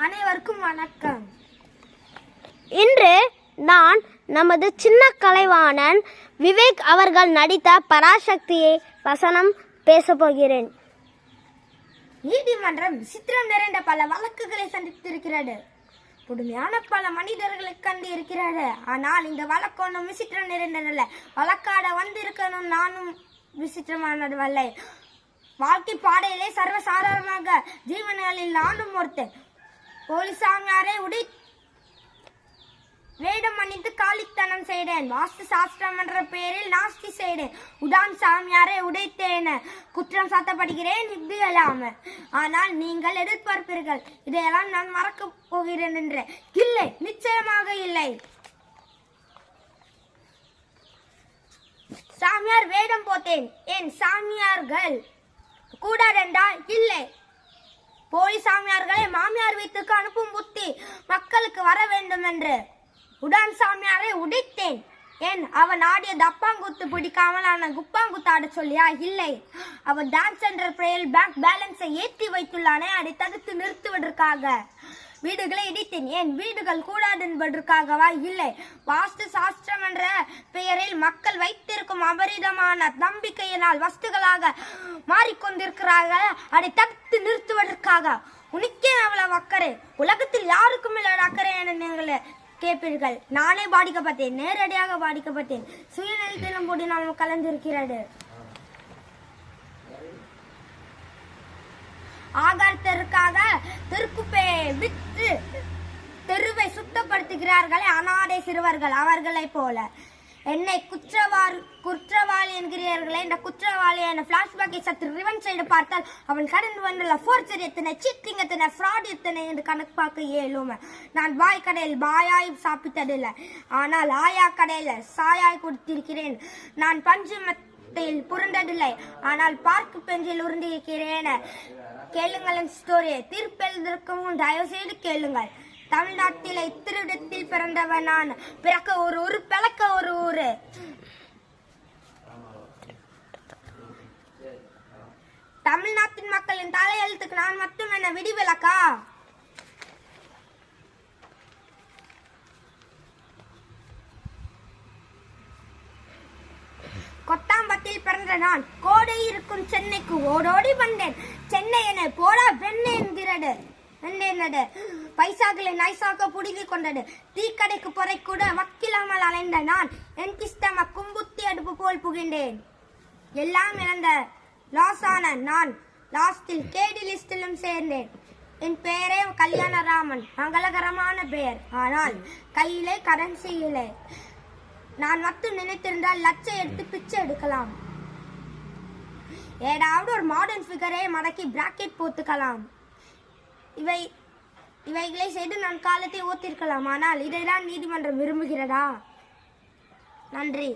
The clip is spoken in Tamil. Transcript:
அனைவருக்கும் வணக்கம். இன்று நான் நமது சின்ன கலைவாணன் விவேக் அவர்கள் நடித்த பராசக்தியை வசனம் பேசப்போகிறேன். நீதிமன்றம் விசித்திரம் நிறைந்த பல வழக்குகளை சந்தித்திருக்கிறது. புதுமையான பல மனிதர்களை கண்டு இருக்கிறது. ஆனால் இந்த வழக்கு ஒன்றும் விசித்திரம் நிறைந்ததல்ல. வழக்காட வந்திருக்கணும் நானும் விசித்திரமானதுவல்ல. வாழ்க்கை பாடையிலே சர்வசாதாரணமாக ஜீவன்களில் நானும் ஒருத்தன். போலீசாமியாரை வேடம் அணிந்து காலித்தனம் செய்தேன். வாஸ்து சாஸ்திரம் என்ற பெயரில் நாஸ்தி செய்தேன். உடான் சாமியாரை உடைத்தேன். குற்றம் சாட்டப்படுகிறேன். இது இல்லாம ஆனால் நீங்கள் எதிர்பார்ப்பீர்கள் இதையெல்லாம் நான் மறக்க போகிறேன் என்று. இல்லை, நிச்சயமாக இல்லை. சாமியார் வேடம் போட்டேன். ஏன் சாமியார்கள் கூடாதென்றால் இல்லை. போலீஸ் சாமியார்களை மாமியார் வீட்டுக்கு அனுப்பும் புத்தி மக்களுக்கு வர வேண்டும் என்று உடான் சாமியாரை உடைத்தேன். ஏன் அவன் ஆடிய தப்பாங்குத்து பிடிக்காமல் அவனை குப்பாங்குத்து ஆட சொல்லியா? இல்லை, அவன் டான்ஸ் என்ற பெயரில் பேங்க் பேலன்ஸை ஏற்றி வைத்துள்ளானே, அதை தடுத்து நிறுத்துவதற்காக வீடுகளை இடித்தேன். ஏன் வீடுகள் கூடாது என்பதற்காகவா? இல்லை, வாஸ்து சாஸ்திரம் என்ற பெயரில் மக்கள் வைத்திருக்கும் அபரிதமான நம்பிக்கையினால் வஸ்துகளாக மாறிக்கொண்டிருக்கிறார்கள், அதை தடுத்து நிறுத்துவதற்காக. உனக்கே அவ்வளவு அக்கறை, உலகத்தில் யாருக்கும் இல்லாத அக்கறை என நீங்கள் கேட்பீர்கள். நானே பாதிக்கப்பட்டேன், நேரடியாக பாதிக்கப்பட்டேன். சுயநலத்திலும் போது நாம் கலந்திருக்கிறது. ஆகாரத்திற்காக தெருக்குப்பையை விற்று தெருவை சுத்தப்படுத்துகிறார்களே அனாதை சிறுவர்கள், அவர்களை போல என்னை குற்றவாளி என்கிறீர்களே. இந்த குற்றவாளி என பிளாஷ்பேக்கை சற்று ரிவன் செய்து பார்த்தால் அவன் கடந்து வந்துள்ள ஃபோர்ஜரி எத்தனை, சீட்டிங் எத்தனை, ஃப்ராட் எத்தனை என்று கணக்கு பார்க்க இயலும். நான் பாய் கடையில் பாயாய் சாப்பிட்டதில்லை, ஆனால் ஆயா கடையில் சாயாய் கொடுத்திருக்கிறேன். நான் பஞ்சு மெத்தையில் புரண்டதில்லை, ஆனால் பார்க்கு பெஞ்சில் உருண்டிருக்கிறேன். கேளுங்கள் ஸ்டோரியை. தீர்ப்பெழுதிருக்கவும் தயவு செய்து கேளுங்கள். தமிழ்நாட்டில் இத்திருடத்தில் பிறந்தவன் நான். பிறக்க ஒரு ஊரு, பிளக்க ஒரு ஊரு. தமிழ்நாட்டின் மக்களின் தலையெழுத்துக்கு நான் மட்டும் என்ன விடிவிலக்கா? கொட்டாம்பட்டியில் பிறந்த நான் கோடை இருக்கும் சென்னைக்கு ஓடோடி வந்தேன். சென்னை என போடா பெண்ணு என்கிறது. பைசாக்களை நைசாக புடுங்கிக் கொண்டது. டீக்கடைக்கு பொறை கூட வக்கிலாமல் அலைந்த நான் என் கிஸ்டம கும்புத்தி அடுப்பு போல் புகின்றேன். எல்லாம் இழந்த லாஸ் ஆன நான் லாஸ்டில் கேடி லிஸ்டிலும் சேர்ந்தேன். என் பெயரே கல்யாணராமன், மங்களகரமான பெயர். ஆனால் கையிலே கரன்சி இல்லை. நான் மட்டும் நினைத்திருந்தால் லட்சம் எடுத்து பிச்சை எடுக்கலாம். ஏதாவது ஒரு மாடர்ன் ஃபிகரை மடக்கி பிராக்கெட் போட்டுக்கலாம். இவைகளை செய்து நான் காலத்தை ஓத்திருக்கலாம். ஆனால் இதைதான் நீதிமன்றம் விரும்புகிறதா? நன்றி.